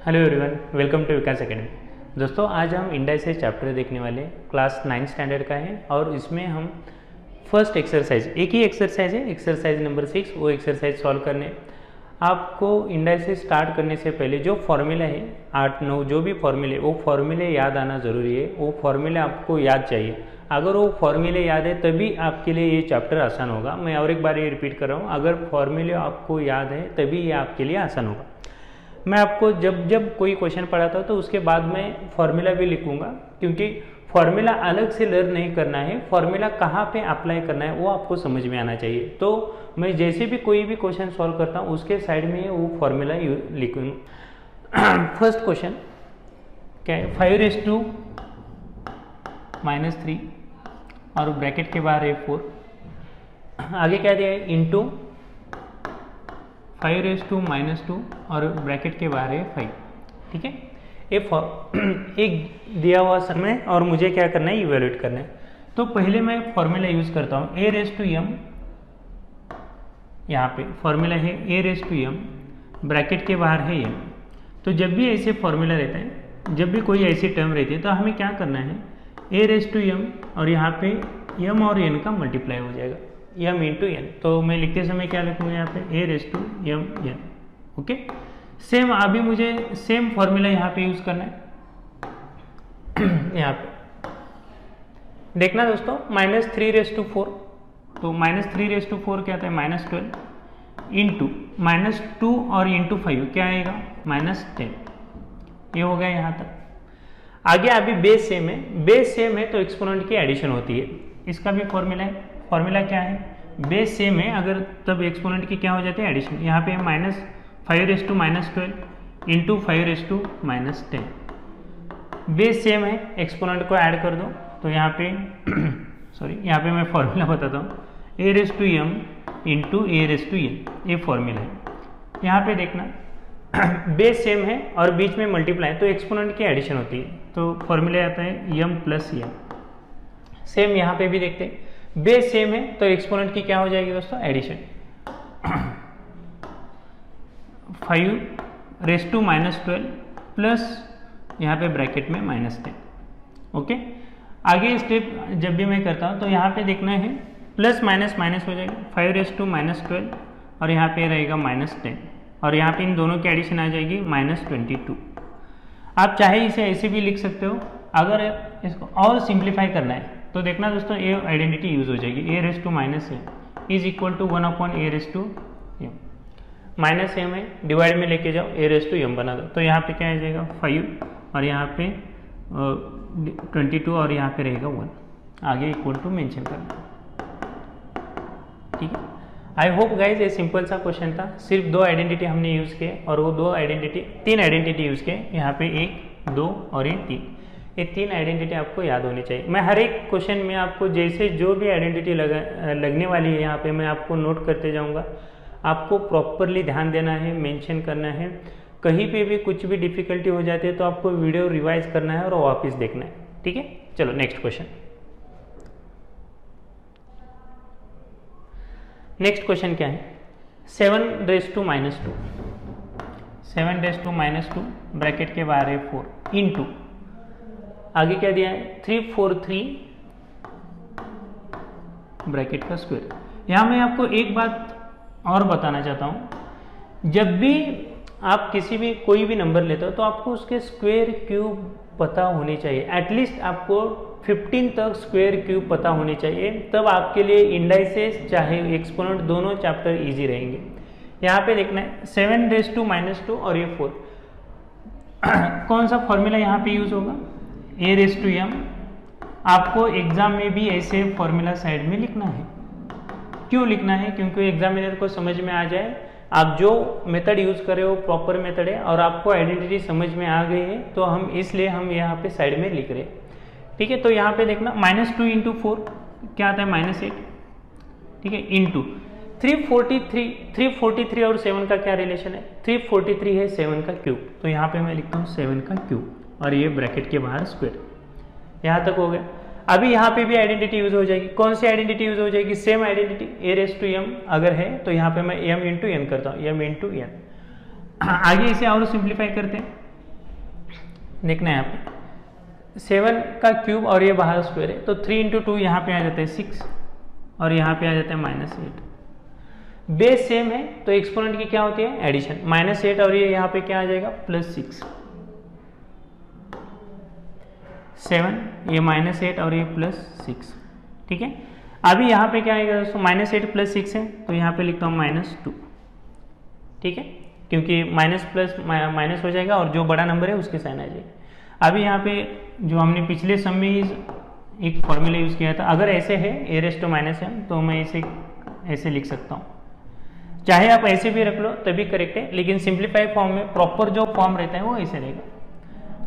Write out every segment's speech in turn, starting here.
Hello everyone, welcome to Vikas academy. दोस्तों, आज हम इंडाइसेस चैप्टर देखने वाले क्लास 9 स्टैंडर्ड का है और इसमें हम फर्स्ट एक्सरसाइज, एक ही एक्सरसाइज है, एक्सरसाइज नंबर 6, वो एक्सरसाइज सॉल्व करने। आपको इंडाइसेस स्टार्ट करने से पहले जो फॉर्मूला है 8-9 जो भी फॉर्मूले, वो फॉर्मूले याद आना ज़रूरी है। वो फॉर्मूले आपको याद चाहिए। अगर वो फॉर्मूले याद है तभी आपके लिए ये चैप्टर आसान होगा। मैं और एक बार ये रिपीट कर रहा हूँ, अगर फॉर्मूले आपको याद है तभी ये आपके लिए आसान होगा। मैं आपको जब कोई क्वेश्चन पढ़ाता हूँ तो उसके बाद में फॉर्मूला भी लिखूंगा, क्योंकि फॉर्मूला अलग से लर्न नहीं करना है, फॉर्मूला कहाँ पे अप्लाई करना है वो आपको समझ में आना चाहिए। तो मैं जैसे भी कोई भी क्वेश्चन सॉल्व करता हूँ उसके साइड में वो फॉर्मूला लिखूंगा। फर्स्ट क्वेश्चन क्या है, 5⁻³ और ब्रैकेट के बाहर है 4, आगे क्या दिया है इंटू 5⁻² और ब्रैकेट के बाहर है 5। ठीक है, एक दिया हुआ समय और मुझे क्या करना है, इवेल्यूएट करना है। तो पहले मैं फॉर्मूला यूज करता हूँ a⁻m, यहाँ पे फॉर्मूला है a⁻m, ब्रैकेट के बाहर है m। तो जब भी ऐसे फॉर्मूला रहता है, जब भी कोई ऐसी टर्म रहती है तो हमें क्या करना है, a⁻m और यहाँ पे m और n का मल्टीप्लाई हो जाएगा, m इंटू n। तो मैं लिखते समय क्या लिखूंगा यहाँ पे a⁻m n। ओके, सेम अभी मुझे सेम फॉर्मूला यहाँ पे यूज करना है। यहाँ पे देखना दोस्तों, -3⁻4, तो -3⁻4 क्या आता है, -12 इंटू -2 और इंटू 5 क्या आएगा, -10। ये हो गया यहाँ तक। आगे अभी बेस सेम है, बेस सेम है तो एक्सपोनेंट की एडिशन होती है, इसका भी फॉर्मूला है। फॉर्मूला क्या है, बेस सेम है अगर तब एक्सपोनेंट की क्या हो जाती है, एडिशन। यहाँ पे -5⁻12 इंटू 5⁻10। बेस सेम है, एक्सपोनेंट को ऐड कर दो तो यहाँ पे सॉरी, यहाँ पे मैं फॉर्मूला बताता हूँ, a⁻m इंटू a⁻n, ये फॉर्मूला है। यहाँ पे देखना बेस सेम है और बीच में मल्टीप्लाई तो एक्सपोनेंट की एडिशन होती है, तो फॉर्मूला आता है m प्लस m। सेम यहाँ पे भी देखते हैं, बेस सेम है तो एक्सपोनेंट की क्या हो जाएगी दोस्तों, एडिशन। 5⁻12 प्लस यहाँ पे ब्रैकेट में -10। ओके, आगे स्टेप जब भी मैं करता हूँ तो यहाँ पे देखना है प्लस माइनस माइनस हो जाएगा, 5⁻12 और यहाँ पे रहेगा -10 और यहाँ पे इन दोनों की एडिशन आ जाएगी -22। आप चाहे इसे ऐसे भी लिख सकते हो, अगर इसको और सिंप्लीफाई करना है तो देखना दोस्तों, ये आइडेंटिटी यूज हो जाएगी, a⁻m is equal to 1/a⁻m। Minus m है, डिवाइड में लेके जाओ, a⁻m बना दो, तो यहाँ पे क्या आ जाएगा 5 और यहाँ पे 22 और यहाँ पे रहेगा 1, आगे इक्वल टू मेंशन करना। ठीक है, आई होप गाइज ये सिंपल सा क्वेश्चन था, सिर्फ 2 आइडेंटिटी हमने यूज़ किए और वो 3 आइडेंटिटी यूज़ किए, यहाँ पे 1, 2 और ये 3। ये 3 आइडेंटिटी आपको याद होनी चाहिए। मैं हर एक क्वेश्चन में आपको जैसे जो भी आइडेंटिटी लगने वाली है यहाँ पे मैं आपको नोट करते जाऊँगा, आपको प्रॉपरली ध्यान देना है, मेंशन करना है। कहीं पे भी कुछ भी डिफिकल्टी हो जाती है तो आपको वीडियो रिवाइज करना है और वापस देखना है। ठीक है, चलो नेक्स्ट क्वेश्चन। नेक्स्ट क्वेश्चन क्या है, 7⁻², 7⁻² ब्रैकेट के बाहर है 4 इंटू, आगे क्या दिया है 343 ब्रैकेट का स्क्वायर। यहाँ मैं आपको एक बात और बताना चाहता हूँ, जब भी आप किसी भी कोई भी नंबर लेते हो तो आपको उसके स्क्वायर क्यूब पता होनी चाहिए, एटलीस्ट आपको 15 तक स्क्वायर क्यूब पता होनी चाहिए, तब आपके लिए इंडाइसेस चाहे एक्सपोनेंट दोनों चैप्टर इजी रहेंगे। यहाँ पे देखना है 7⁻² और ये 4, कौन सा फॉर्मूला यहाँ पे यूज होगा, a⁻m। आपको एग्जाम में भी ऐसे फॉर्मूला साइड में लिखना है। क्यों लिखना है, क्योंकि एग्जामिनर को समझ में आ जाए आप जो मेथड यूज कर रहे हो प्रॉपर मेथड है और आपको आइडेंटिटी समझ में आ गई है, तो हम इसलिए हम यहाँ पे साइड में लिख रहे हैं। ठीक है, तो यहाँ पे देखना -2 इंटू 4 क्या आता है, -8। ठीक है, इंटू 343 और 7 का क्या रिलेशन है, 343 है 7 का क्यूब, तो यहाँ पे मैं लिखता हूँ 7 का क्यूब और ये ब्रैकेट के बाहर स्क्वायर। यहाँ तक हो गया। अभी यहाँ पे भी आइडेंटिटी यूज हो जाएगी, कौन सी आइडेंटिटी यूज हो जाएगी, सेम आइडेंटिटी, a⁻m अगर है तो यहाँ पे मैं m इंटू n करता हूँ, m इंटू n। आगे इसे और सिंप्लीफाई करते हैं, देखना है यहाँ पे 7 का क्यूब और ये बाहर स्क्वायर है, तो 3 इंटू 2 यहाँ पे आ जाता है 6 और यहाँ पे आ जाता है -8। बेस सेम है तो एक्सपोनेंट की क्या होती है एडिशन, -8 और ये यहाँ पे क्या आ जाएगा +6। 7 ये -8 और ये +6, ठीक है। अभी यहाँ पे क्या आएगा दोस्तों, -8 + 6 है तो यहाँ पे लिखता हूँ -2, ठीक है, क्योंकि माइनस प्लस माइनस हो जाएगा और जो बड़ा नंबर है उसके साइन आ जाएगा। अभी यहाँ पे जो हमने पिछले सम में एक फॉर्मूला यूज़ किया था, अगर ऐसे है a⁻m तो मैं इसे ऐसे लिख सकता हूँ, चाहे आप ऐसे भी रख लो तभी करेक्ट है, लेकिन सिंप्लीफाई फॉर्म में प्रॉपर जो फॉर्म रहता है वो ऐसे रहेगा।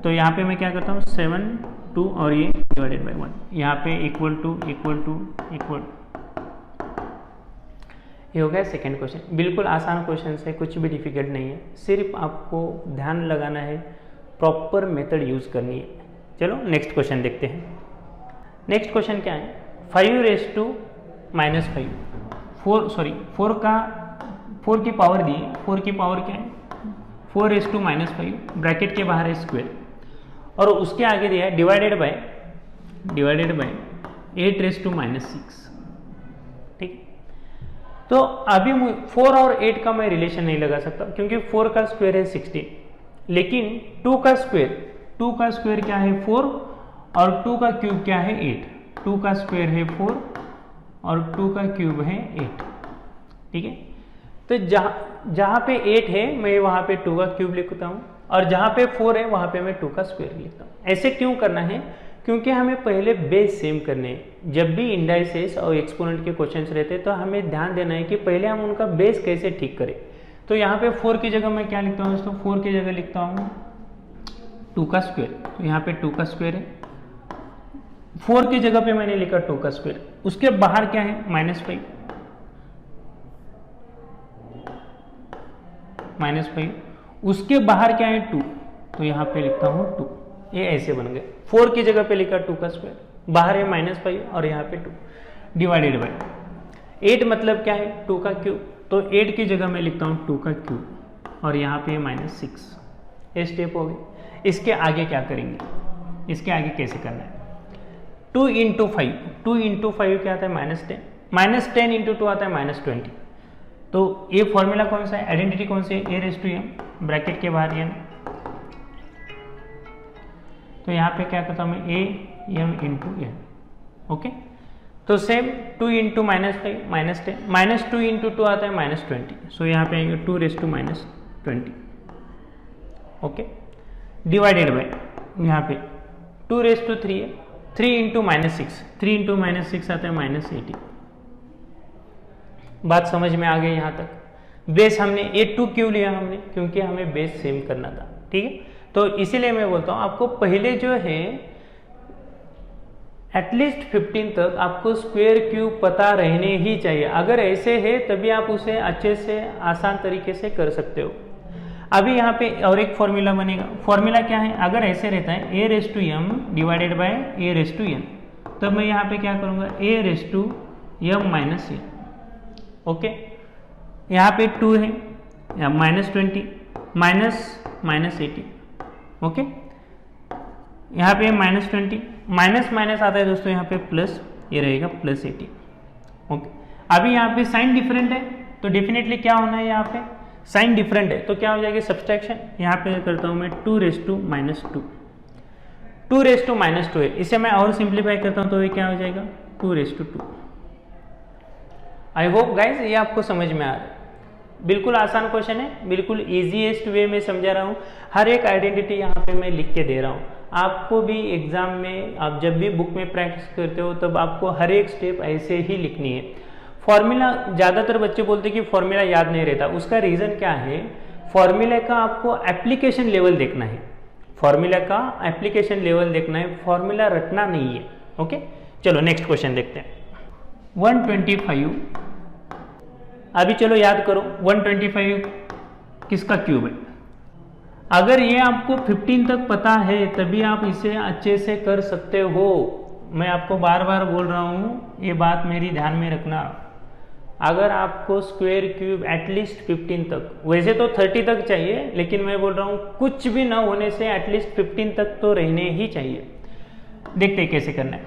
तो यहाँ पे मैं क्या करता हूँ 7 2 और ये /1, यहाँ पे इक्वल टू ये हो गया सेकेंड क्वेश्चन। बिल्कुल आसान क्वेश्चन है, कुछ भी डिफिकल्ट नहीं है, सिर्फ आपको ध्यान लगाना है, प्रॉपर मेथड यूज करनी है। चलो नेक्स्ट क्वेश्चन देखते हैं। नेक्स्ट क्वेश्चन क्या है, 5⁻⁻5 4 की पावर दी है, 4 की पावर क्या है 4⁻⁻5 ब्रैकेट के बाहर है स्क्वायर और उसके आगे दिया है डिवाइडेड बाय 8⁻6, ठीक। तो अभी 4 और 8 का मैं रिलेशन नहीं लगा सकता क्योंकि 4 का स्क्वायर है 16, लेकिन 2 का स्क्वायर क्या है 4 और 2 का क्यूब क्या है 8। 2 का स्क्वायर है 4 और 2 का क्यूब है 8, ठीक है। तो जहाँ पे 8 है मैं वहाँ पे 2 का क्यूब लिखता हूँ और जहाँ पे 4 है वहाँ पे मैं 2 का स्क्वायर लिखता हूँ। ऐसे क्यों करना है, क्योंकि हमें पहले बेस सेम करने हैं। जब भी इंडाइसेस और एक्सपोनेंट के क्वेश्चंस रहते हैं तो हमें ध्यान देना है कि पहले हम उनका बेस कैसे ठीक करें। तो यहाँ पे 4 की जगह मैं क्या लिखता हूँ दोस्तों, 4 की जगह लिखता हूँ 2 का स्क्वायर, तो यहाँ पे 2 का स्क्वायर है। 4 की जगह पे मैंने लिखा 2 का स्क्वायर, उसके बाहर क्या है -5, उसके बाहर क्या है 2, तो यहाँ पे लिखता हूँ 2। ये ऐसे बन गए, 4 की जगह पे लिखा 2 का स्क्वायर, बाहर है -5 और यहाँ पे 2 डिवाइडेड बाय 8 मतलब क्या है 2 का क्यूब, तो 8 की जगह मैं लिखता हूँ 2 का क्यूब और यहाँ पे -6। ये स्टेप हो गए। इसके आगे क्या करेंगे, इसके आगे कैसे करना है, 2 इंटू 5 क्या आता है -10 इंटू 2 आता है -20। तो ये फॉर्मूला कौन सा है, आइडेंटिटी कौन सी है, a⁻m ब्रैकेट के बाहर n, तो यहाँ पे क्या करता हूँ मैं a m into n, okay. तो सेम 2 इंटू -5 -10 -2 इंटू 2 आता है -20, सो यहाँ पे आएंगे 2⁻20, ओके, डिवाइडेड बाय यहाँ पे 2⁻3 है, 3 इंटू -6 आता है -80। बात समझ में आ गई यहाँ तक। बेस हमने A2 क्यों लिया हमने, क्योंकि हमें बेस सेम करना था, ठीक है। तो इसीलिए मैं बोलता हूँ आपको पहले जो है एटलीस्ट 15 तक आपको स्क्वायर क्यूब पता रहने ही चाहिए। अगर ऐसे है तभी आप उसे अच्छे से आसान तरीके से कर सकते हो। अभी यहाँ पे और एक फॉर्मूला बनेगा, फॉर्मूला क्या है, अगर ऐसे रहता है a⁻m डिवाइडेड बाय a⁻n, तब मैं यहाँ पे क्या करूँगा a⁻m - n, ओके। यहाँ पे 2 है, -20 -80, ओके। यहाँ पे -20 माइनस आता है दोस्तों, यहाँ पे प्लस, ये रहेगा +80, ओके। अभी यहाँ पे साइन डिफरेंट है तो डेफिनेटली क्या होना है, यहाँ पे साइन डिफरेंट है तो क्या हो जाएगी सब्सट्रैक्शन। यहाँ पे करता हूँ मैं 2⁻2 है, इसे मैं और सिंप्लीफाई करता हूँ तो ये क्या हो जाएगा 2⁻2। आई होप गाइज ये आपको समझ में आ रहा है। बिल्कुल आसान क्वेश्चन है, बिल्कुल इजीएस्ट वे में समझा रहा हूँ। हर एक आइडेंटिटी यहाँ पे मैं लिख के दे रहा हूँ। आपको भी एग्जाम में, आप जब भी बुक में प्रैक्टिस करते हो तब आपको हर एक स्टेप ऐसे ही लिखनी है। फॉर्मूला, ज़्यादातर बच्चे बोलते हैं कि फॉर्मूला याद नहीं रहता, उसका रीज़न क्या है, फॉर्मूला का आपको एप्लीकेशन लेवल देखना है, फॉर्मूला का एप्लीकेशन लेवल देखना है, फॉर्मूला रटना नहीं है, ओके। चलो नेक्स्ट क्वेश्चन देखते हैं। 125, अभी चलो याद करो 125 किसका क्यूब है। अगर ये आपको 15 तक पता है तभी आप इसे अच्छे से कर सकते हो। मैं आपको बार बार बोल रहा हूँ, ये बात मेरी ध्यान में रखना। अगर आपको स्क्वायर क्यूब एटलीस्ट 15 तक, वैसे तो 30 तक चाहिए, लेकिन मैं बोल रहा हूँ कुछ भी ना होने से एटलीस्ट 15 तक तो रहने ही चाहिए। देखते हैं कैसे करना है।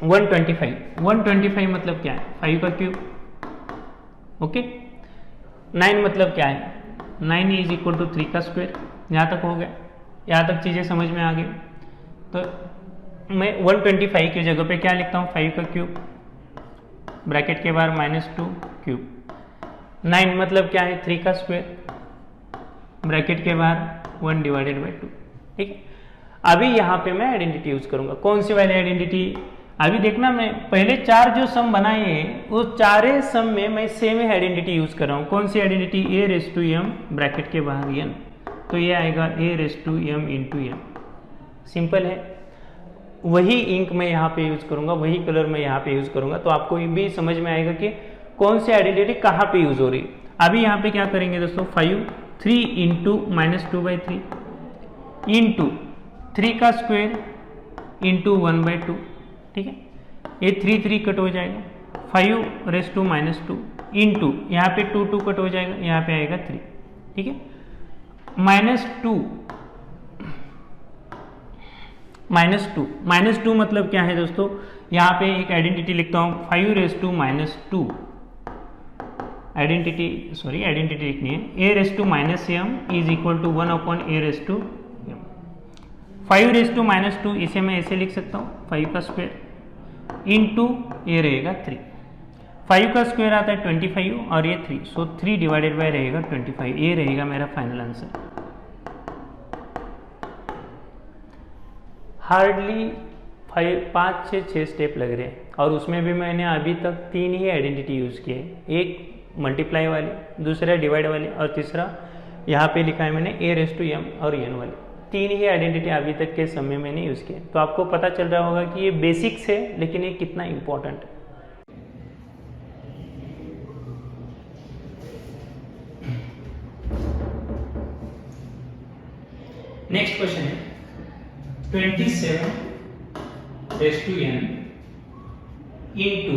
125 मतलब क्या है? 5 का क्यूब। ओके, 9 मतलब क्या है? 9 इज इक्वल टू 3 का स्क्वायर। यहाँ तक हो गया, यहाँ तक चीज़ें समझ में आ गई। तो मैं 125 की जगह पे क्या लिखता हूँ? 5 का क्यूब, ब्रैकेट के बाहर -2 क्यूब। 9 मतलब क्या है? 3 का स्क्वायर, ब्रैकेट के बाहर 1 डिवाइडेड बाई 2। ठीक है, अभी यहाँ पे मैं आइडेंटिटी यूज करूंगा। कौन सी वाली आइडेंटिटी? अभी देखना, मैं पहले 4 जो सम बनाए हैं वो चारे सम में मैं सेम ही आइडेंटिटी यूज कर रहा हूँ। कौन सी identity? a raise to m, bracket के बाहर n, तो ये आएगा a raise to m into m। Simple है। वही इंक मैं यहाँ पे यूज करूंगा, वही कलर मैं यहाँ पे यूज करूंगा, तो आपको भी समझ में आएगा कि कौन सी आइडेंटिटी कहाँ पे यूज हो रही। अभी यहाँ पे क्या करेंगे दोस्तों? 3 इंटू -2/3 इंटू 3 का स्क्वायर इंटू 1/2। ठीक है, ये 3 कट हो जाएगा। 5 रेस टू -2 इंटू यहाँ पे 2 कट हो जाएगा, यहाँ पे आएगा 3। ठीक है, -2 मतलब क्या है दोस्तों? यहाँ पे एक आइडेंटिटी लिखता हूँ, 5 रेस टू -2 आइडेंटिटी लिखनी है। a raise to -m is equal to 1/a raise to m। 5 raise to -2 इसे मैं ऐसे लिख सकता हूँ, 5 का स्क्वायर इंटू ये रहेगा 3। 5 का स्क्वायर आता है 25 और ये 3, सो 3 डिवाइडेड बाय रहेगा 25। ये रहेगा मेरा फाइनल आंसर। हार्डली 5 से 6 स्टेप लग रहे हैं, और उसमें भी मैंने अभी तक 3 ही आइडेंटिटी यूज़ किए। एक मल्टीप्लाई वाली, दूसरा डिवाइड वाली, और तीसरा यहाँ पे लिखा है मैंने a रेस टू m और n वाली। 3 ही आइडेंटिटी अभी तक के समय मैंने यूज़ किए। तो आपको पता चल रहा होगा कि ये बेसिक्स है, लेकिन ये कितना इम्पोर्टेंट है। नेक्स्ट क्वेश्चन है 27 raise to n into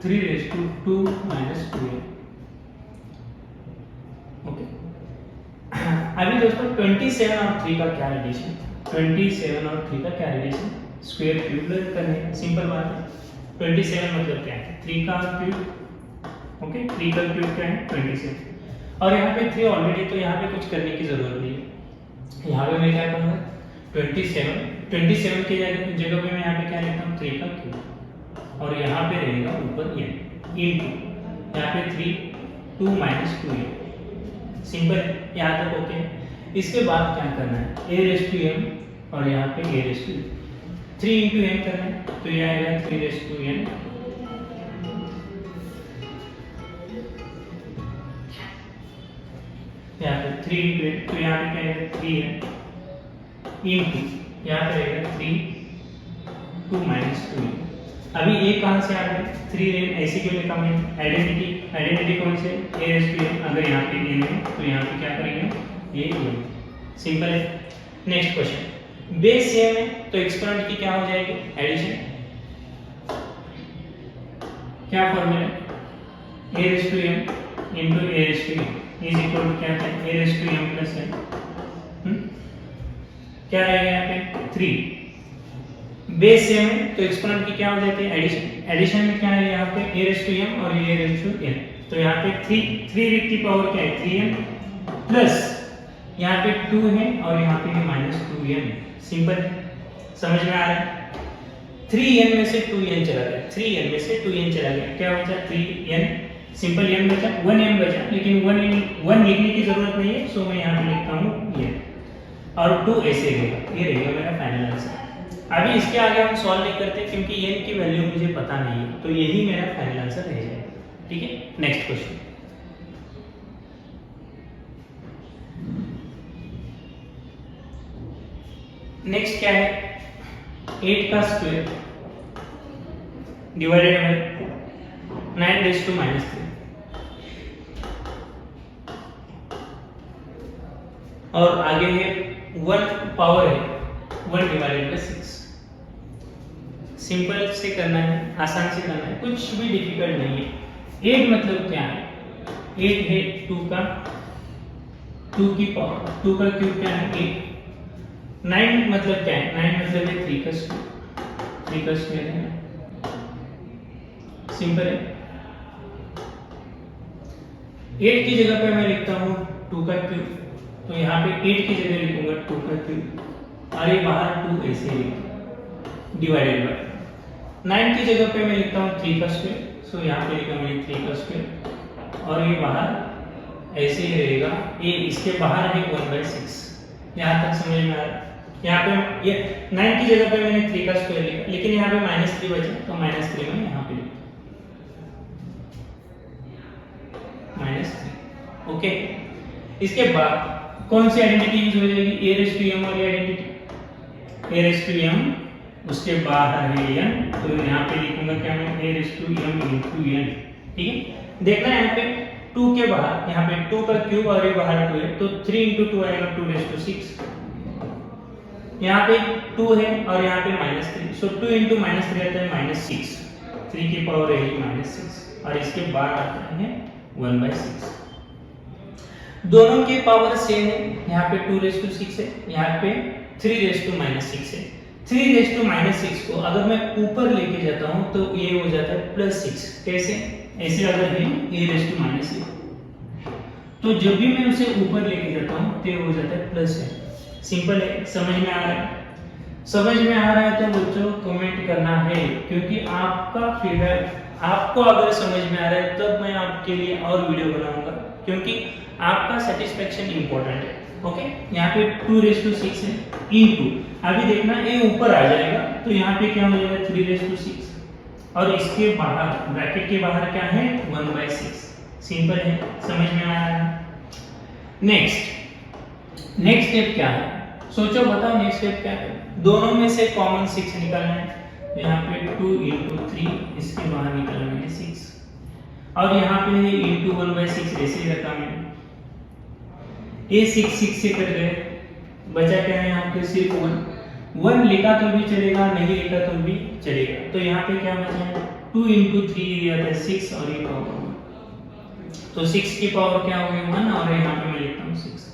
3 raise to 2 minus 2n। Okay, अभी दोस्तों 27 और 3 का क्या रिलेशन? 27 और 3 का क्या रिलेशन? स्क्वायर क्यूब करने का, सिंपल बात है। 27 मतलब क्या है? 3 का क्यूब। ओके, 3 का क्यूब क्या है? 27, और यहाँ पे 3 ऑलरेडी, तो यहाँ पे कुछ करने की जरूरत नहीं है। यहाँ पे मैं क्या करूँगा? 27 की जगह पे मैं यहाँ पे क्या लिखता हूँ? 3 का क्यूब, और यहाँ पे रहेगा ऊपर n इंटू यहाँ पे 3 2 माइनस 2n। सिंपल है, यहाँ तक ओके। इसके बाद क्या करना है? a रेस टू m और यहाँ पे a raise to 3 into n करना है, तो ये आएगा 3 रेस टू n यहाँ पे 3 इंटू n, तो यहाँ पे क्या आएगा? 3n इंटू यहाँ पे रहेगा 3 2 माइनस 2n। अभी ये कहाँ से आ गया? 3n ऐसे क्यों लिखा मैंने? आइडेंटिटी कौन से? a raise to n। अगर यहाँ पे n है तो यहाँ पे क्या करेंगे? ये n। सिंपल है। नेक्स्ट क्वेश्चन, बेस सेम है तो एक्सपोनेंट की क्या हो जाएगी? एडिशन। क्या फॉर्मूला है? a raise to m into a raise to n is equal to क्या है? a raise to m plus n। क्या रहेगा यहाँ पे? 3। बेस सेम है तो एक्सपोनेंट की क्या हो जाती है? एडिशन। एडिशन में क्या है यहाँ पे? a रेस टू m और a रेस टू n, तो यहाँ पे 3 की पावर क्या है? 3n प्लस यहाँ पे 2 है और यहाँ पे -2n। सिंपल, समझ में आ रहा है? 3n में से 2n चला गया, 3n में से 2n चला गया, क्या बचा? 3n। सिंपल n बचा, 1n बचा, लेकिन 1 लिखने की जरूरत नहीं है, सो मैं यहाँ पे लिखता हूँ n, और 2 ऐसे रहेगा। ये रहेगा मेरा फाइनल आंसर। अभी इसके आगे हम सॉल्व नहीं करते क्योंकि n की वैल्यू मुझे पता नहीं है, तो यही मेरा फाइनल आंसर रह जाएगा। ठीक है, नेक्स्ट क्वेश्चन। नेक्स्ट क्या है? 8 का square divided by 9 raise to -3, और आगे है 1 पावर है 1 डिवाइडेड बाय 6। सिंपल से करना है, आसान से करना है, कुछ भी डिफिकल्ट नहीं है। 8 मतलब क्या है? 8 है 2 का 2 की पावर, 2 का क्यूब क्या है 8। 9 मतलब क्या है? 9 मतलब है 3 का स्क्वायर, 3 का स्क्वायर है, सिंपल है। 8 की जगह पे मैं लिखता हूँ 2 का क्यूब, तो यहाँ पे 8 की जगह लिखूंगा 2 का क्यूब और ये बाहर 2 ऐसे लिखूंगा डिवाइडेड बाय 9 की जगह पे मैं लिखता हूँ 3 का स्क्वायर, सो यहाँ पे लिखा मैंने 3 का स्क्वायर और ये बाहर ऐसे ही रहेगा, ये इसके बाहर है 1/6। यहाँ तक समझ में आ रहा है? यहाँ पे ये 9 की जगह पे मैंने 3 का स्क्वायर लिखा, लेकिन यहाँ पे -3 बचा, तो -3 में यहाँ पे लिखा -3। ओके, इसके बाद कौन सी आइडेंटिटी यूज हो जाएगी? ए रेस टू एम वाली identity. A raise to M, उसके बाहर है n, तो यहाँ पे लिखूंगा क्या मैं? A raise to m into n। ठीक है, देखना यहाँ पे 2 के बाहर, यहाँ पे 2 का क्यूब और ये बाहर 2 है, तो 3 इंटू 2 आएगा 2 रेस टू 6। यहाँ पे 2 है और यहाँ पे -3, सो 2 इंटू -3 आता है -6, 3 की पावर रहेगी -6 और इसके बाद आता है 1/6। दोनों की पावर सेम है, यहाँ पे 2 रेस टू 6 है, यहाँ पे 3 रेस टू -6 है। 3 रेस टू -6 को अगर मैं ऊपर लेके जाता हूँ तो ये हो जाता है +6। कैसे? ऐसे अगर है a रेस टू -6, तो जब भी मैं उसे ऊपर लेके जाता हूँ तो ये हो जाता है +है। सिंपल है, समझ में आ रहा है? समझ में आ रहा है तो बच्चों कमेंट करना है, क्योंकि आपका फीडबैक, आपको अगर समझ में आ रहा है तब मैं आपके लिए और वीडियो बनाऊंगा, क्योंकि आपका सेटिस्फेक्शन इंपॉर्टेंट है। ओके, यहाँ पे 2 रेस टू 6 है इनटू, अभी देखना ये ऊपर आ जाएगा, तो यहाँ पे क्या हो जाएगा 3 रेस टू 6 और इसके बाहर ब्रैकेट के बाहर क्या है 1/6। सिंपल है, समझ में आ रहा है? नेक्स्ट स्टेप क्या है? सोचो, बताओ नेक्स्ट स्टेप क्या है? दोनों में से कॉमन 6 निकालना है, तो यहाँ पे 2 इंटू 3, इसके बाहर निकालना है 6 और यहाँ पे है इंटू 1/6 ऐसे ही रखा मैंने। ये 6 से कट गए, बचा क्या है यहाँ पे सिर्फ 1 लिखा तो भी चलेगा, नहीं लिखा तो भी चलेगा, तो यहाँ पे क्या बचा है 2 इंटू 3 दिया था 6 और ये पावर 1, तो 6 की पावर क्या हो गई 1 और यहाँ पे मैं लिखता हूँ 6।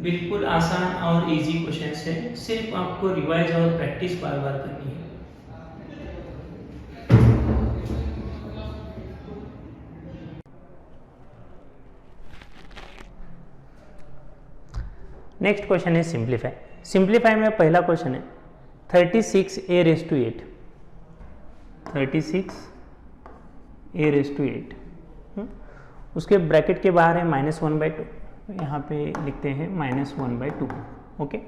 बिल्कुल आसान और इजी क्वेश्चन है, सिर्फ आपको रिवाइज और प्रैक्टिस बार बार करनी है। नेक्स्ट क्वेश्चन है सिंप्लीफाई। सिंप्लीफाई में पहला क्वेश्चन है 36 a raise to 8, 36 a raise to 8, उसके ब्रैकेट के बाहर है -1/2, यहाँ पे लिखते हैं -1/2। ओके,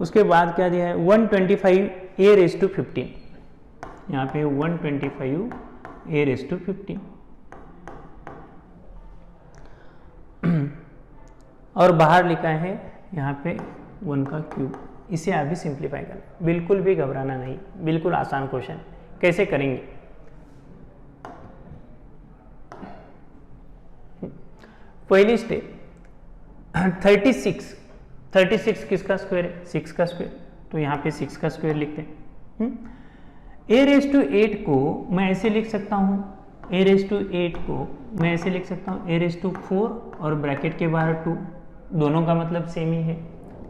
उसके बाद क्या दिया है 125 a रेस टू 15, यहाँ पे 125 a रेस टू 15 और बाहर लिखा है यहाँ पे 1 का क्यूब। इसे अभी सिंप्लीफाई करना, बिल्कुल भी घबराना नहीं, बिल्कुल आसान क्वेश्चन। कैसे करेंगे? पहली स्टेप 36 किसका स्क्वायर है? 6 का स्क्वायर, तो यहाँ पे 6 का स्क्वायर लिखते हैं। a रेस टू 8 को मैं ऐसे लिख सकता हूँ, a रेस टू 8 को मैं ऐसे लिख सकता हूँ a रेस टू 4 और ब्रैकेट के बाहर 2, दोनों का मतलब सेम ही है,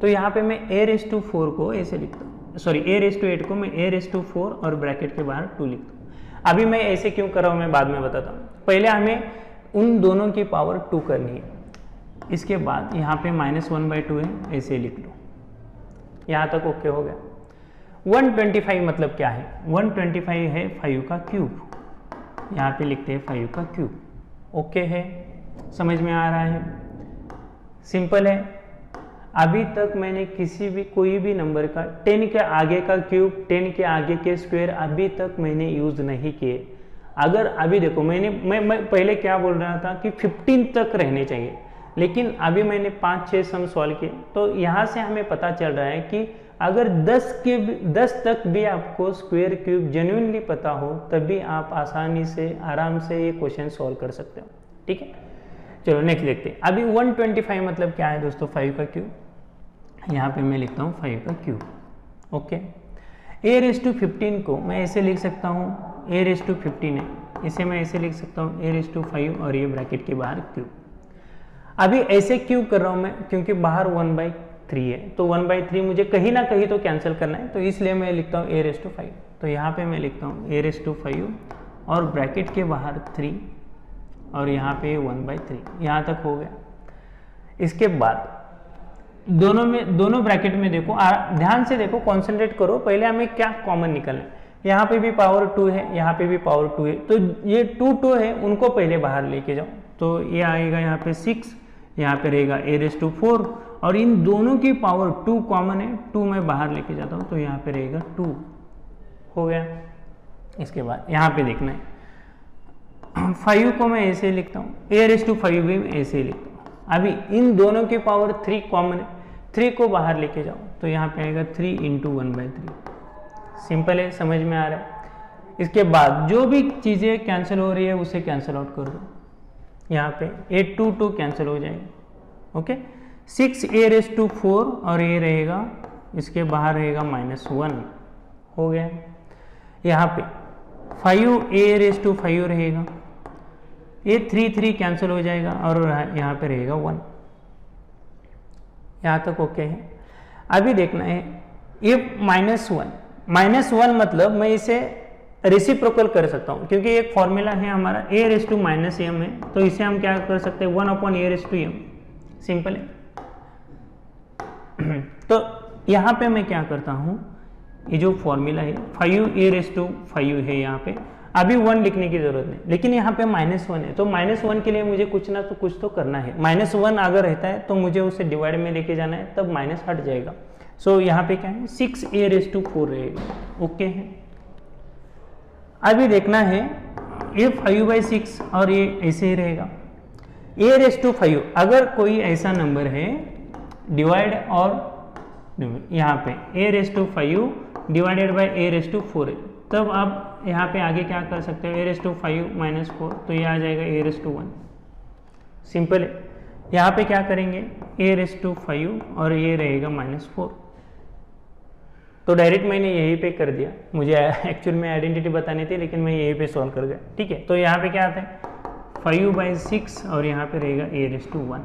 तो यहाँ पे मैं a रेस टू 4 को ऐसे लिखता हूँ, सॉरी a रेस टू 8 को मैं a रेस टू 4 और ब्रैकेट के बाहर 2 लिखता हूँ। अभी मैं ऐसे क्यों कर रहा हूँ मैं बाद में बताता हूँ, पहले हमें उन दोनों की पावर 2 करनी है। इसके बाद यहाँ पे -1/2 है, ऐसे लिख लो, यहाँ तक ओके हो गया। 125 मतलब क्या है? 125 है 5 का क्यूब, यहाँ पे लिखते हैं 5 का क्यूब। ओके है, समझ में आ रहा है? सिंपल है। अभी तक मैंने किसी भी कोई भी नंबर का 10 के आगे का क्यूब, 10 के आगे के स्क्वायर अभी तक मैंने यूज नहीं किए। अगर अभी देखो मैं पहले क्या बोल रहा था कि 15 तक रहने चाहिए, लेकिन अभी मैंने 5-6 सम सॉल्व किए, तो यहाँ से हमें पता चल रहा है कि अगर 10 तक भी आपको स्क्वायर क्यूब जेन्युइनली पता हो, तभी आप आसानी से आराम से ये क्वेश्चन सॉल्व कर सकते हो। ठीक है, चलो नेक्स्ट देखते हैं। अभी 125 मतलब क्या है दोस्तों? 5 का क्यूब, यहाँ पे मैं लिखता हूँ 5 का cube. Okay, a raise to 15 को मैं ऐसे लिख सकता हूँ, ए रेस टू 15 है, इसे मैं ऐसे लिख सकता हूँ ए रेस टू 5 और ये ब्रैकेट के बाहर क्यूब। अभी ऐसे क्यों कर रहा हूँ मैं, क्योंकि बाहर 1/3 है, तो 1/3 मुझे कहीं ना कहीं तो कैंसिल करना है, तो इसलिए मैं लिखता हूँ ए रेस टू 5। तो यहाँ पे मैं लिखता हूँ ए रेस टू 5 और ब्रैकेट के बाहर 3 और यहाँ पे 1/3, यहाँ तक हो गया। इसके बाद दोनों ब्रैकेट में देखो, ध्यान से देखो, कॉन्सेंट्रेट करो, पहले हमें क्या कॉमन निकलना है। यहाँ पे भी पावर 2 है, यहाँ पे भी पावर 2 है, तो ये 2 है, उनको पहले बाहर लेके जाओ। तो ये आएगा यहाँ पे 6, यहाँ पे रहेगा ए रेस टू 4 और इन दोनों की पावर 2 कॉमन है, 2 मैं बाहर लेके जाता हूँ, तो यहाँ पे रहेगा 2, हो गया। इसके बाद यहाँ पे देखना है 5 को मैं ऐसे लिखता हूँ, ए रेस टू 5 भी मैं ऐसे ही लिखता हूँ। अभी इन दोनों की पावर 3 कॉमन है, 3 को बाहर लेके जाओ, तो यहाँ पे आएगा 3 × 1/3। सिंपल है, समझ में आ रहा है। इसके बाद जो भी चीज़ें कैंसिल हो रही है उसे कैंसिल आउट कर दो, यहाँ पे 8 2 2 कैंसिल हो जाएगा। ओके, 6 ए रेस टू 4 और ये रहेगा, इसके बाहर रहेगा -1, हो गया। यहाँ पे 5 ए रेस टू 5 रहेगा, ये 3 कैंसिल हो जाएगा और यहाँ पे रहेगा 1, यहाँ तक ओके है। अभी देखना है ये -1 मतलब मैं इसे रेसिप्रोकल कर सकता हूँ, क्योंकि एक फॉर्मूला है हमारा ए रेस टू -m है, तो इसे हम क्या कर सकते हैं 1/a raise to m, simple है। तो यहाँ पे मैं क्या करता हूँ, ये जो फॉर्मूला है 5 ए रेस टू 5 है, यहाँ पे अभी 1 लिखने की जरूरत नहीं, लेकिन यहाँ पे -1 है, तो -1 के लिए मुझे कुछ ना तो कुछ तो करना है। -1 अगर रहता है तो मुझे उसे डिवाइड में लेके जाना है, तब माइनस हट जाएगा। सो यहाँ पे क्या है 6 ए रेस टू 4 रहेगा, ओके है। अभी देखना है ये 5/6 और ये ऐसे ही रहेगा। ए रेस टू 5 अगर कोई ऐसा नंबर है डिवाइड और यहाँ पे a raise to 5 divided by a raise to 4 है, तब आप यहाँ पे आगे क्या कर सकते हो, ए रेस टू 5 - 4, तो ये आ जाएगा ए रेस टू 1, सिंपल है। यहाँ पे क्या करेंगे ए रेस टू 5 और ये रहेगा -4, तो डायरेक्ट मैंने यहीं पे कर दिया, मुझे एक्चुअल में आइडेंटिटी बतानी थी, लेकिन मैं यहीं पे सॉल्व कर गया, ठीक है। तो यहाँ पे क्या आता है 5/6 और यहाँ पे रहेगा ए रेस टू 1।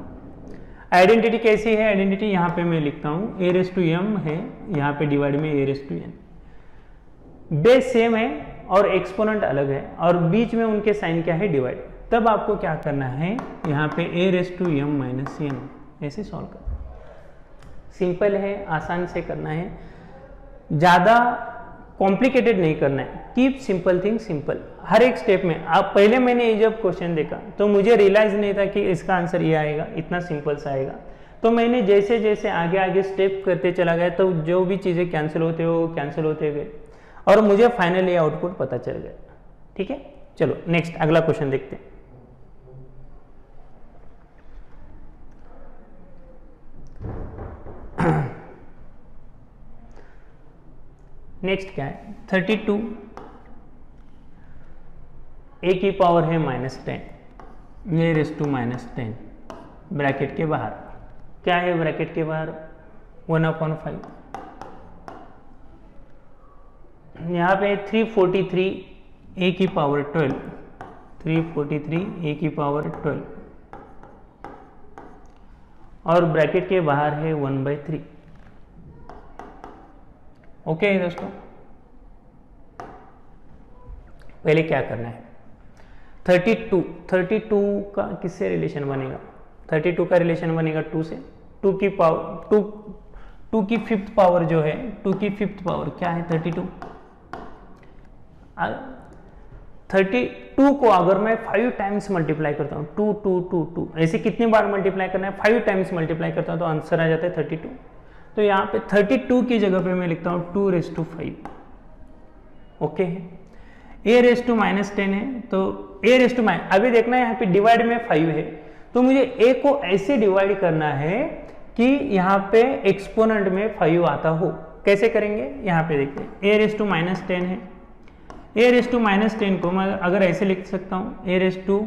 आइडेंटिटी कैसी है, आइडेंटिटी यहाँ पे मैं लिखता हूँ ए रेस टू m है, यहाँ पे डिवाइड में a raise to n, base same है और एक्सपोनेंट अलग है और बीच में उनके साइन क्या है डिवाइड। तब आपको क्या करना है यहाँ पे a raise to m - n ऐसे सॉल्व कर, सिंपल है, आसान से करना है, ज़्यादा कॉम्प्लिकेटेड नहीं करना है। कीप सिंपल थिंग सिंपल हर एक स्टेप में। आप पहले मैंने ये जब क्वेश्चन देखा तो मुझे रियलाइज नहीं था कि इसका आंसर ये आएगा, इतना सिंपल सा आएगा। तो मैंने जैसे जैसे आगे आगे स्टेप करते चला गया तो जो भी चीज़ें कैंसिल होते गए और मुझे फाइनली आउटपुट पता चल गया, ठीक है। चलो नेक्स्ट अगला क्वेश्चन देखते हैं। नेक्स्ट क्या है 32 ए की पावर है -10 ए रेस टू -10 ब्रैकेट के बाहर क्या है, ब्रैकेट के बाहर 1/5, यहाँ पे 343 ए की पावर 12 343 ए की पावर 12 और ब्रैकेट के बाहर है 1/3। ओके दोस्तों, पहले क्या करना है 32 का किससे रिलेशन बनेगा, 32 का रिलेशन बनेगा 2 से। 2 की पावर 2 की 5th पावर जो है 2 की 5th पावर क्या है 32। 32 को अगर मैं 5 टाइम्स मल्टीप्लाई करता हूँ 2 2 2 2 ऐसे कितनी बार मल्टीप्लाई करना है 5 टाइम्स मल्टीप्लाई करता हूँ तो आंसर आ जाता है 32। तो यहाँ पे 32 की जगह पे मैं लिखता हूँ 2/5, ओके है। ए रेस टू -10 है तो ए रेस टू अभी देखना है यहाँ पे डिवाइड में 5 है तो मुझे ए को ऐसे डिवाइड करना है कि यहाँ पे एक्सपोनेंट में 5 आता हो। कैसे करेंगे यहाँ पे देखते हैं, ए रेस टू -10 है, ए रेस टू -10 को मैं अगर ऐसे लिख सकता हूँ ए रेस टू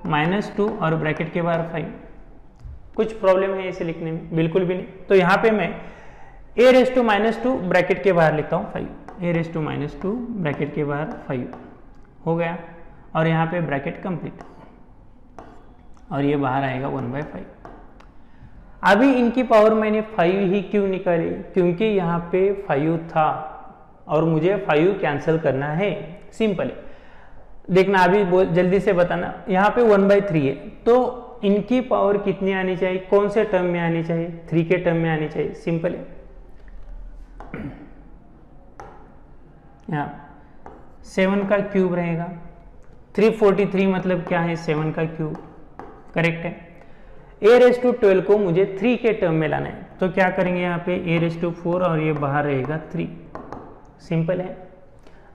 -2 और ब्रैकेट के बाहर 5। कुछ प्रॉब्लम है इसे लिखने में? बिल्कुल भी नहीं। तो यहाँ पे मैं ए रेस टू -2 ब्रैकेट के बाहर लिखता हूँ 5। ए रेस टू माइनस 2 ब्रैकेट के बाहर 5 हो गया, और यहाँ पे ब्रैकेट कंप्लीट, और ये बाहर आएगा 1/5। अभी इनकी पावर मैंने 5 ही क्यों निकाली, क्योंकि यहाँ पे 5 था और मुझे 5 कैंसिल करना है। सिंपल है, देखना अभी जल्दी से बताना। यहाँ पे 1/3 है, तो इनकी पावर कितनी आनी चाहिए, कौन से टर्म में आनी चाहिए, 3 के टर्म में आनी चाहिए। सिंपल है, यहाँ 7 का क्यूब रहेगा, 343 मतलब क्या है, 7 का क्यूब, करेक्ट है। ए रेस टू 12 को मुझे 3 के टर्म में लाना है, तो क्या करेंगे यहाँ पे ए रेस टू 4 और ये बाहर रहेगा 3। सिंपल है।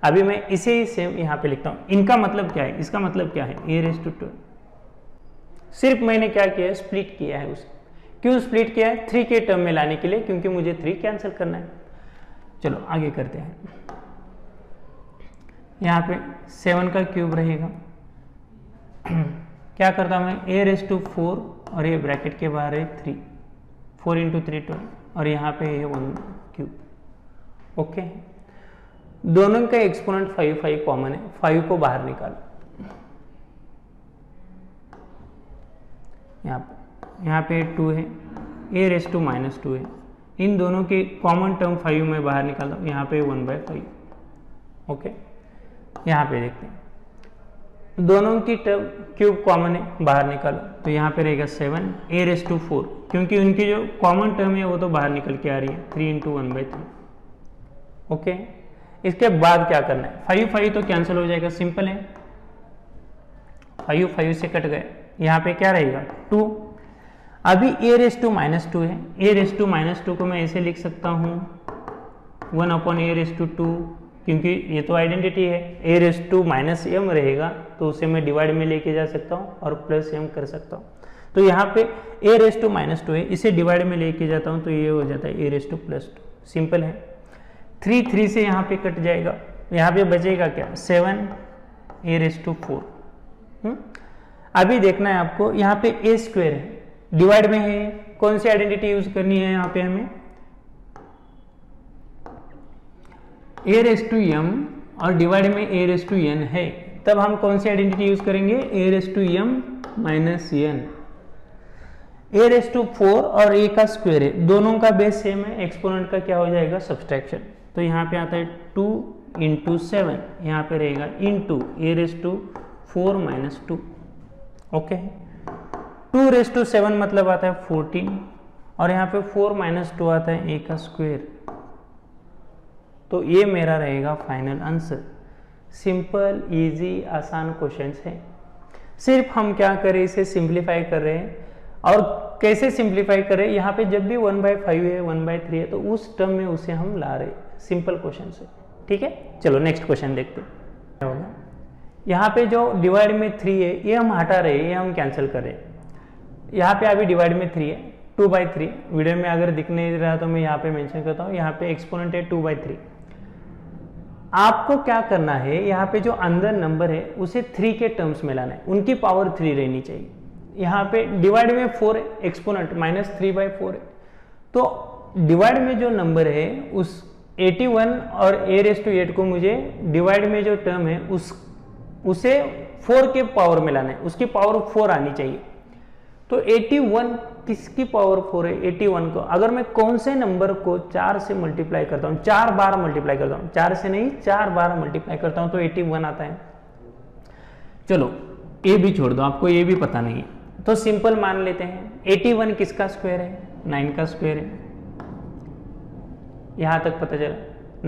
अभी मैं इसे ही सेम यहाँ पे लिखता हूँ। इनका मतलब क्या है, इसका मतलब क्या है, ए रेस टू 12 सिर्फ मैंने क्या किया है, स्प्लिट किया है उसे। क्यों स्प्लिट किया है, 3 के टर्म में लाने के लिए, क्योंकि मुझे 3 कैंसिल करना है। चलो आगे करते हैं। यहाँ पे 7 का क्यूब रहेगा, क्या करता हूँ मैं, ए रेस टू 4 और ये ब्रैकेट के बाहर है 3, 4 × 3 12, और यहाँ पे है 1 क्यूब। ओके, दोनों का एक्सपोनेंट 5 कॉमन है, 5 को बाहर निकालो। यहाँ पे 2 है, ए रेस टू माइनस 2 है, इन दोनों के कॉमन टर्म 5 में बाहर निकालो, यहाँ पे 1/5। ओके, यहाँ पे देखते हैं, दोनों की टर्म क्यूब कॉमन है, बाहर निकालो, तो यहाँ पे रहेगा 7 ए रेस टू 4, क्योंकि उनकी जो कॉमन टर्म है वो तो बाहर निकल के आ रही है, 3 × 1/3। ओके, इसके बाद क्या करना है, 5 तो कैंसिल हो जाएगा, सिंपल है, 5 से कट गए, यहाँ पे क्या रहेगा 2। अभी ए रेस टू माइनस 2 है, ए रेस टू माइनस 2 को मैं ऐसे लिख सकता हूँ 1/a रेस टू 2, क्योंकि ये तो आइडेंटिटी है, ए रेस टू माइनस m रहेगा तो उसे मैं डिवाइड में लेके जा सकता हूँ और प्लस m कर सकता हूँ। तो यहाँ पे ए रेस टू माइनस 2 है, इसे डिवाइड में लेके जाता हूँ तो ये हो जाता है ए रेस टू प्लस 2। सिंपल है, 3 से यहाँ पे कट जाएगा, यहाँ पे बचेगा क्या, 7 ए रेस टू 4। अभी देखना है आपको, यहाँ पे ए स्क्वायर है, डिवाइड में है, कौन सी आइडेंटिटी यूज करनी है, यहाँ पे हमें ए रेस टू m और डिवाइड में ए रेस टू n है, तब हम कौन सी आइडेंटिटी यूज करेंगे, a raise to m minus n। A raise to 4 और a का स्क्वायर है, दोनों का बेस सेम है, एक्सपोनेंट का क्या हो जाएगा, सब्सट्रैक्शन। तो यहाँ पे आता है 2 × 7, यहाँ पे रहेगा into a raise to 4 minus 2। Okay, 2 raise to 7 मतलब आता है 14, और यहाँ पे 4 माइनस 2 आता है a का स्क्वायर। तो ये मेरा रहेगा फाइनल आंसर। सिंपल, इजी, आसान क्वेश्चंस है। सिर्फ हम क्या करें, इसे सिंप्लीफाई कर रहे हैं, और कैसे सिंप्लीफाई करें, यहाँ पे जब भी 1/5 है, 1/3 है, तो उस टर्म में उसे हम ला रहे हैं। सिंपल क्वेश्चन है, ठीक है। चलो नेक्स्ट क्वेश्चन देखते हैं क्या होगा। यहाँ पे जो डिवाइड में 3 है ये हम हटा रहे हैं, ये हम कैंसिल कर रहे हैं। यहाँ पे अभी डिवाइड में 3 है, 2/3। वीडियो में अगर दिख नहीं रहा तो मैं यहाँ पे मेंशन करता हूँ, यहाँ पे एक्सपोनेंट है 2/3। आपको क्या करना है, यहाँ पे जो अंदर नंबर है उसे 3 के टर्म्स में लाना है, उनकी पावर 3 रहनी चाहिए। यहाँ पे डिवाइड में 4 है, एक्सपोनेंट -3/4 है, तो डिवाइड में जो नंबर है उस 81 और a रेस टू 8 को मुझे डिवाइड में जो टर्म है उसे 4 के पावर में लाना है, उसकी पावर 4 आनी चाहिए। तो 81 किसकी पावर 4 है, 81 को अगर मैं कौन से नंबर को 4 से मल्टीप्लाई करता हूँ, 4 बार मल्टीप्लाई करता हूँ, 4 से नहीं 4 बार मल्टीप्लाई करता हूँ तो 81 आता है। चलो ए भी छोड़ दो, आपको ये भी पता नहीं है, तो सिंपल मान लेते हैं 81 किसका स्क्वायर है, 9 का स्क्वायर है। यहां तक पता चला।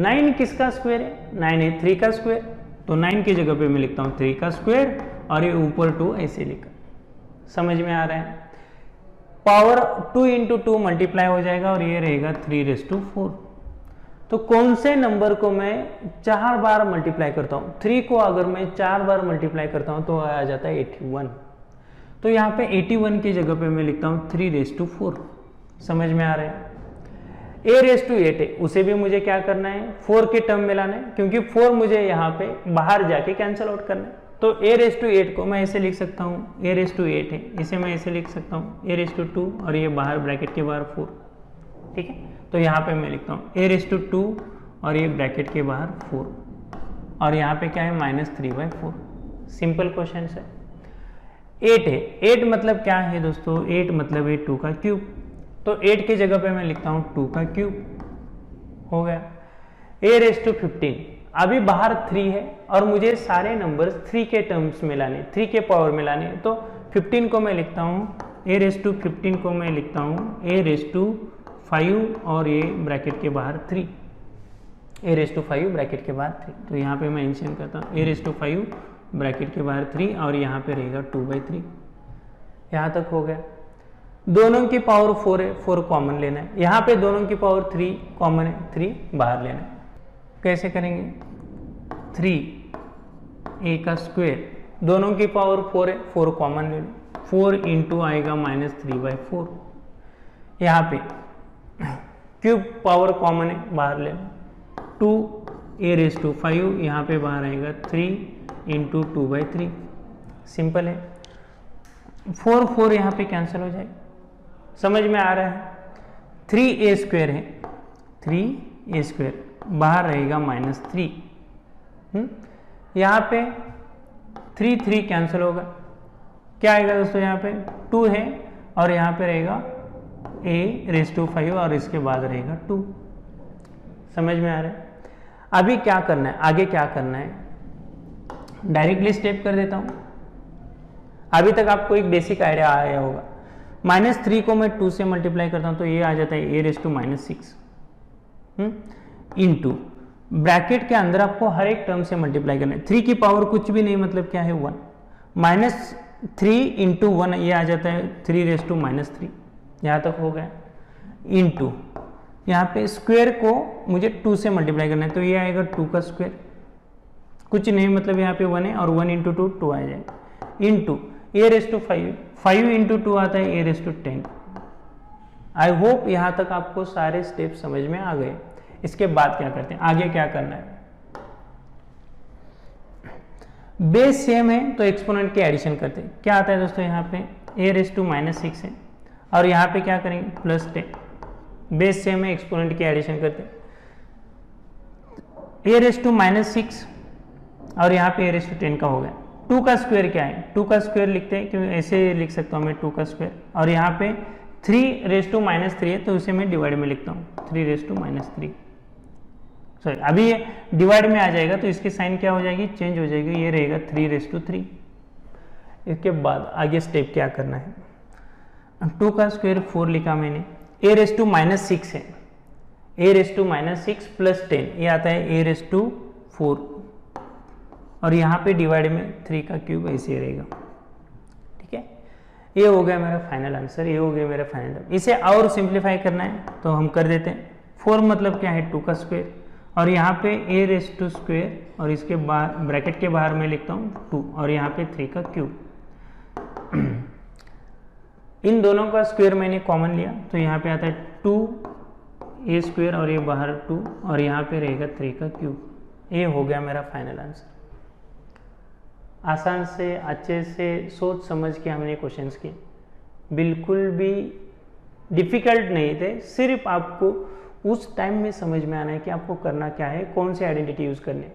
9 किसका स्क्वायर है, 9 है 3 का स्क्वायर, तो 9 की जगह पे मैं लिखता हूँ 3 का स्क्वायर और ये ऊपर 2 ऐसे लिखा। समझ में आ रहा है, पावर 2 × 2 मल्टीप्लाई हो जाएगा और ये रहेगा 3/4। तो कौन से नंबर को मैं 4 बार मल्टीप्लाई करता हूँ, 3 को अगर मैं 4 बार मल्टीप्लाई करता हूँ तो आ जाता है 81। तो यहाँ पे 81 की जगह पे मैं लिखता हूँ 3/4। समझ में आ रहा है। a/8 है, उसे भी मुझे क्या करना है, 4 के टर्म में लाना है, क्योंकि 4 मुझे यहाँ पे बाहर जाके कैंसिल आउट करना है। तो a/8 को मैं ऐसे लिख सकता हूँ, a/8 है, इसे मैं ऐसे लिख सकता हूँ a/2 और ये बाहर ब्रैकेट के बाहर 4। ठीक है, तो यहाँ पे मैं लिखता हूँ a/2 और ये ब्रैकेट के बाहर 4 और यहाँ पे क्या है -3/4। सिंपल क्वेश्चन है। 8 है, 8 मतलब क्या है दोस्तों, 8 मतलब है 2 का क्यूब, तो 8 की जगह पे मैं लिखता हूँ 2 का क्यूब हो गया। a⁻15, अभी बाहर 3 है और मुझे सारे नंबर्स 3 के टर्म्स में लाने, 3 के पावर में लाने, तो 15 को मैं लिखता हूँ a⁻15 को मैं लिखता हूँ a⁻5 और ये ब्रैकेट के बाहर 3, a⁻5 ब्रैकेट के बाहर 3, तो यहाँ पे मैं मेंशन करता हूँ a⁻5 ब्रैकेट के बाहर 3 और यहाँ पे रहेगा 2/3। यहाँ तक हो गया। दोनों की पावर 4 है, 4 कॉमन लेना है, यहाँ पे दोनों की पावर 3 कॉमन है, 3 बाहर लेना है। कैसे करेंगे, 3a का स्क्वायर, दोनों की पावर 4 है, 4 कॉमन ले लो, 4 इंटू आएगा -3/4। यहाँ पे क्यूब पावर कॉमन है, बाहर ले लो, 2a⁻5, यहाँ पे बाहर आएगा 3 इंटू 2/3। सिंपल है, 4 यहाँ पे कैंसिल हो जाएगा, समझ में आ रहा है। 3a² है, 3a², बाहर रहेगा -3। यहाँ पे 3 कैंसिल होगा, क्या आएगा दोस्तों, यहाँ पे 2 है और यहाँ पे रहेगा a⁻5 और इसके बाद रहेगा 2। समझ में आ रहा है। अभी क्या करना है, आगे क्या करना है, डायरेक्टली स्टेप कर देता हूँ। अभी तक आपको एक बेसिक आइडिया आया होगा। -3 को मैं 2 से मल्टीप्लाई करता हूँ तो ये आ जाता है a⁻6 इंटू ब्रैकेट के अंदर आपको हर एक टर्म से मल्टीप्लाई करना है। 3 की पावर कुछ भी नहीं, मतलब क्या है 1, -3 इंटू 1 ये आ जाता है 3⁻3। यहाँ तक हो गया। इंटू यहाँ पे स्क्वायर को मुझे 2 से मल्टीप्लाई करना है तो ये आएगा 2 का स्क्वायर, कुछ नहीं, मतलब यहाँ पे 1 है और 1 इंटू 2 आ जाएगा, इंटू a⁻5, 5 इंटू 2 आता है a⁻10। आई होप यहाँ तक आपको सारे स्टेप समझ में आ गए। इसके बाद क्या करते हैं, आगे क्या करना है, बेस सेम है तो एक्सपोनेंट के एडिशन करते हैं। क्या आता है दोस्तों, यहाँ पे a⁻6 है और यहाँ पे क्या करेंगे +10, बेस सेम है, एक्सपोनेंट के एडिशन करते हैं। a⁻6 और यहाँ पे a⁻10 का हो गया। 2 का स्क्वायर क्या है, 2 का स्क्वायर लिखते हैं क्योंकि ऐसे लिख सकता हूँ मैं 2 का स्क्वायर, और यहाँ पे 3⁻³ है तो उसे मैं डिवाइड में लिखता हूँ 3⁻3। सॉरी, अभी ये डिवाइड में आ जाएगा तो इसकी साइन क्या हो जाएगी, चेंज हो जाएगी, ये रहेगा 3⁻3। इसके बाद आगे स्टेप क्या करना है, 2 का स्क्वायर 4 लिखा मैंने, a⁻6 है, a⁻6 + 10 ये आता है a⁻4 और यहाँ पे डिवाइड में 3 का क्यूब ऐसे रहेगा। ठीक है, ये हो गया मेरा फाइनल आंसर, ये हो गया मेरा फाइनल। इसे और सिंप्लीफाई करना है तो हम कर देते हैं। 4 मतलब क्या है 2 का स्क्वायर और यहाँ पे a² और इसके बाद ब्रैकेट के बाहर मैं लिखता हूँ 2 और यहाँ पे 3 का क्यूब। इन दोनों का स्क्वायर मैंने कॉमन लिया तो यहाँ पे आता है 2a² और ये बाहर 2 और यहाँ पे रहेगा 3 का क्यूब। ये हो गया मेरा फाइनल आंसर। आसान से अच्छे से सोच समझ के हमने क्वेश्चंस किए, बिल्कुल भी डिफ़िकल्ट नहीं थे, सिर्फ आपको उस टाइम में समझ में आना है कि आपको करना क्या है, कौन से आइडेंटिटी यूज़ करने।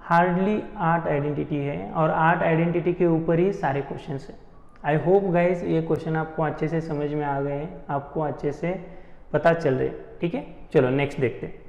हार्डली 8 आइडेंटिटी है और 8 आइडेंटिटी के ऊपर ही सारे क्वेश्चंस हैं। आई होप गाइज ये क्वेश्चन आपको अच्छे से समझ में आ गए हैं, आपको अच्छे से पता चल रहे। ठीक है, चलो नेक्स्ट देखते हैं।